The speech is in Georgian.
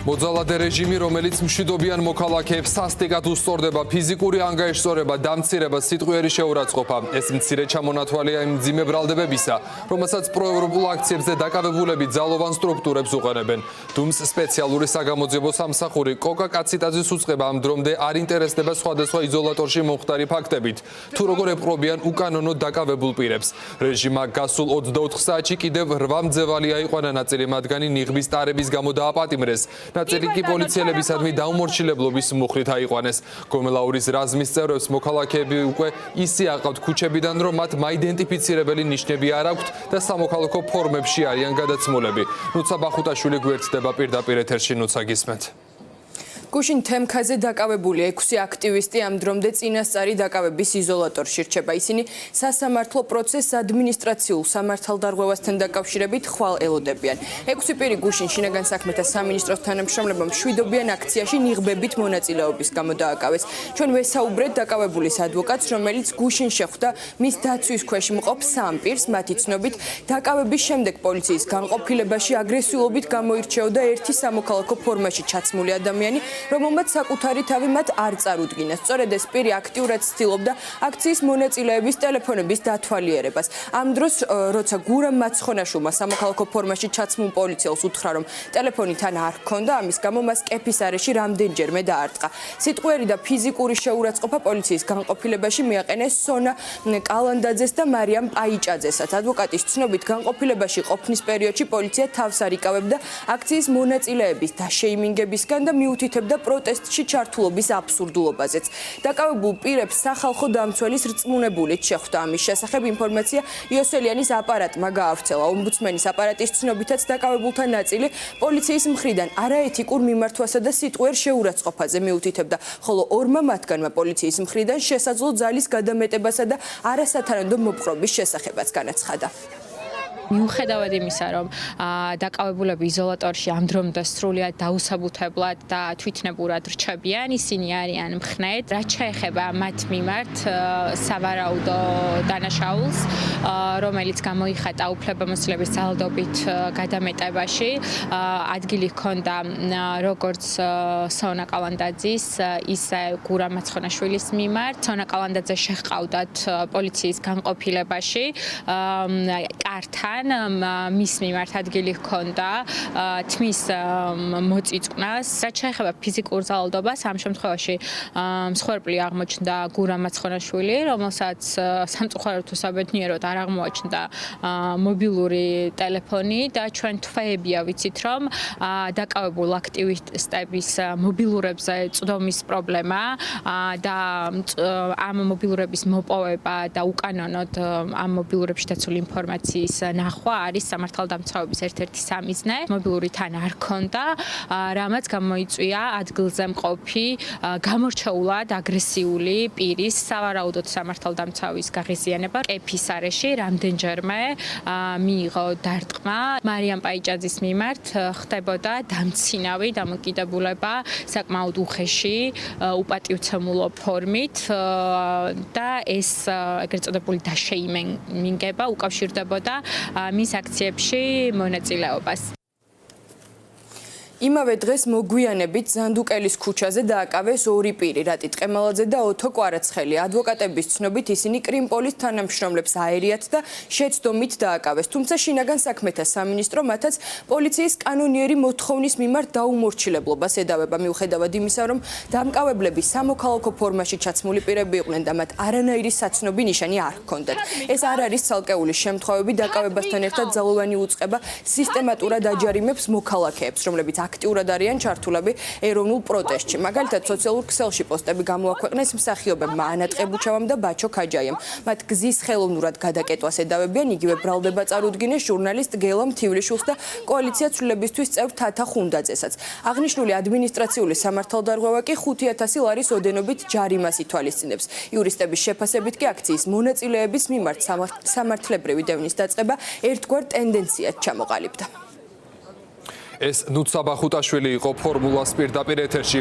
მოძალადე რეჟიმი, რომელიც მშვიდობიან მოქალაქეებს სასტიკად უსწორდება, ფიზიკური ანგარიშსწორება, დამცირება, სიტყვიერი შეურაცხყოფა. ეს მცირე ჩამონათვალია იმ მძიმე ბრალდებებისა, რომელსაც პროევროპულ აქციებზე დაკავებულები ძალოვან სტრუქტურებს უყენებენ. დუმს სპეციალური საგამოძიებო სამსახური კოკა კაციტაძის უწყება ამ დრომდე არ ინტერესდება სხვადასხვა იზოლატორში მომხდარი ფაქტებით, თუ როგორ ეპყრობიან უკანონოდ დაკავებულ პირებს. რეჟიმმა გასულ 24 საათში კიდევ 8 მძევალი აიყვანა, ნაწილი მათგანი ნიღბის ტარების გამო დააპატიმრეს. ნაწილი კი პოლიციელებისადმი დაუმორჩილებლობის მუხლით აიყვანეს. გომელაურის რაზმის წევრებს მოქალაქეები უკვე ისე აყავთ ქუჩებიდან, რომ მათ მაიდენტიფიცირებელი ნიშნები არ აქვთ და სამოქალაქო ფორმებში არიან გადაცმულები. ნუცა ბახუტაშვილი გვერდდება პირდაპირ ეთერში. ნუცა გისმენთ. გუშინ თემქაზე დაკავებული 6 აქტივისტი ამ დრომდე წინასწარი დაკავების იზოლატორში რჩება. ისინი სასამართლო პროცესს ადმინისტრაციულ სამართალდარღვევასთან დაკავშირებით ხვალ ელოდებიან. 6 პირი გუშინ შინაგან საქმეთა სამინისტროს თანამშრომლებმა მშვიდობიან აქციაში ნიღბებით მონაწილეობის გამო დააკავეს. ჩვენ ვესაუბრეთ დაკავებულის ადვოკატს, რომელიც გუშინ შეხვდა მის დაცვის ქვეშ მყოფ 3 პირს. მათი ცნობით, დაკავების შემდეგ პოლიციის განყოფილებაში აგრესიულობით გამოირჩეოდა ერთი სამოქალაქო ფორმაში ჩაცმული ადამიანი, რომელმაც საკუთარი თავი მათ არ წარუდგინეს. სწორედ ეს პირი აქტიურად ცდილობდა აქციის მონაწილეების ტელეფონების დათვალიერებას. ამ დროს, როცა გურამ მაცხონაშვილმა სამოქალაქო ფორმაში ჩაცმულ პოლიციელს უთხრა, რომ ტელეფონი თან არ ჰქონდა, ამის გამო მას კეფის არეში რამდენჯერმე დაარტყა. სიტყვიერი და ფიზიკური შეურაცხყოფა პოლიციის განყოფილებაში მიაყენეს სონა კალანდაძეს და მარიამ პაიჭაძესაც. ადვოკატის ცნობით, განყოფილებაში ყოფნის პერიოდში პოლიცია თავს არ იკავებდა აქციის მონაწილეების დაშეიმინგებისგან და მიუთითებდა პროტესტში ჩართულობის აბსურდულობაზეც. დაკავებულ პირებს სახალხო დამცველის რწმუნებულით შეხვდა. ამის შესახებ ინფორმაცია იოსელიანის აპარატმა გაავრცელა. ომბუდსმენის აპარატის ცნობითაც დაკავებულთა ნაწილი პოლიციის მხრიდან არაეთიკურ მიმართვასა და სიტყვიერ შეურაცხყოფაზე მიუთითებდა, ხოლო 2 მათგანმა პოლიციის მხრიდან შესაძლო ძალის გადამეტებასა და არასათანადო მოპყრობის შესახებაც განაცხადა. მიუხედავად იმისა, რომ დაკავებულები იზოლატორში ამ დრომდე სრულიად დაუსაბუთებლად და თვითნებურად რჩებიან, ისინი არიან მხნედ, რაც შეეხება მათ მიმართ სავარაუდო დანაშაულს, რომელიც გამოიხატა უფლებამოსილების ძალადობით გადამეტებაში. ადგილი ჰქონდა როგორც სონა კალანდაძის, ისე გურამ მაცხონაშვილის მიმართ. სონა კალანდაძე შეჰყავდათ პოლიციის განყოფილებაში კართან. მის მიმართ ადგილი ჰქონდა თმის მოწიწკნას. რაც შეეხება ფიზიკურ ძალადობას, ამ შემთხვევაში მსხვერპლი აღმოჩნდა გურამ მაცხონაშვილი, რომელსაც სამწუხაროდ თუ საბედნიეროდ არ აღმოაჩნდა მობილური ტელეფონი და ჩვენ თვეებია ვიცით, რომ დაკავებულ აქტივისტების მობილურებზე წვდომის პრობლემა და ამ მობილურების მოპოვება და უკანონოდ ამ მობილურებში დაცული ინფორმაციის ნახვა არის სამართალდამცავების ერთ-ერთი სამიზნე. მობილური თან არ ჰქონდა, რამაც გამოიწვია ადგილზე მყოფი გამორჩეულად აგრესიული პირის სავარაუდოდ სამართალდამცავის გაღიზიანება. კეფის არეში რამდენჯერმე მიიღო დარტყმა. მარიამ პაიჭაძის მიმართ ხდებოდა დამცინავი დამოკიდებულება საკმაოდ უხეში უპატივცემულო ფორმით და ეს ეგრეთ წოდებული დაშეიმინგება უკავშირდებოდა მის აქციებში მონაწილეობას. იმავე დღეს მოგვიანებით ზანდუკელის ქუჩაზე დააკავეს 2 პირი, რატი ტყემალაძე და ოთო კვარაცხელი. ადვოკატების ცნობით ისინი კრიმპოლის თანამშრომლებს აერიათ და შეცდომით დააკავეს. თუმცა შინაგან საქმეთა სამინისტრო მათაც პოლიციის კანონიერი მოთხოვნის მიმართ დაუმორჩილებლობას ედავება, მიუხედავად იმისა, რომ დამკავებლები სამოქალაქო ფორმაში ჩაცმული პირები იყვნენ და მათ არანაირი საცნობი ნიშანი არ ჰქონდათ. ეს არ არის ცალკეული შემთხვევები, დაკავებასთან ერთად ძალოვანი უწყება სისტემატურად აჯარიმებს მოქალაქეებს, რომლებიც აქტიურად არიან ჩართულები ეროვნულ პროტესტში. მაგალითად, სოციალურ ქსელში პოსტები გამოაქვეყნეს მსახიობებმა ანა ტყებუჩავამ და ბაჩო ქაჯაიამ. მათ გზის ხელოვნურად გადაკეტვას ედავებიან, იგივე ბრალდება წარუდგინეს ჟურნალისტ გელა მთივლიშვილს და კოალიცია ცვლილებისთვის წევრ თათა ხუნდაძესაც. აღნიშნული ადმინისტრაციული სამართალდარღვევა კი 5,000 ლარის ოდენობით ჯარიმას ითვალისწინებს. იურისტების შეფასებით კი აქციის მონაწილეების მიმართ სამართლებრივი დევნის დაწყება ერთგვარ ტენდენციად ჩამოყალიბდა. ეს ნუცა ბახუტაშვილი იყო ფორმულას პირდაპირ ეთერში.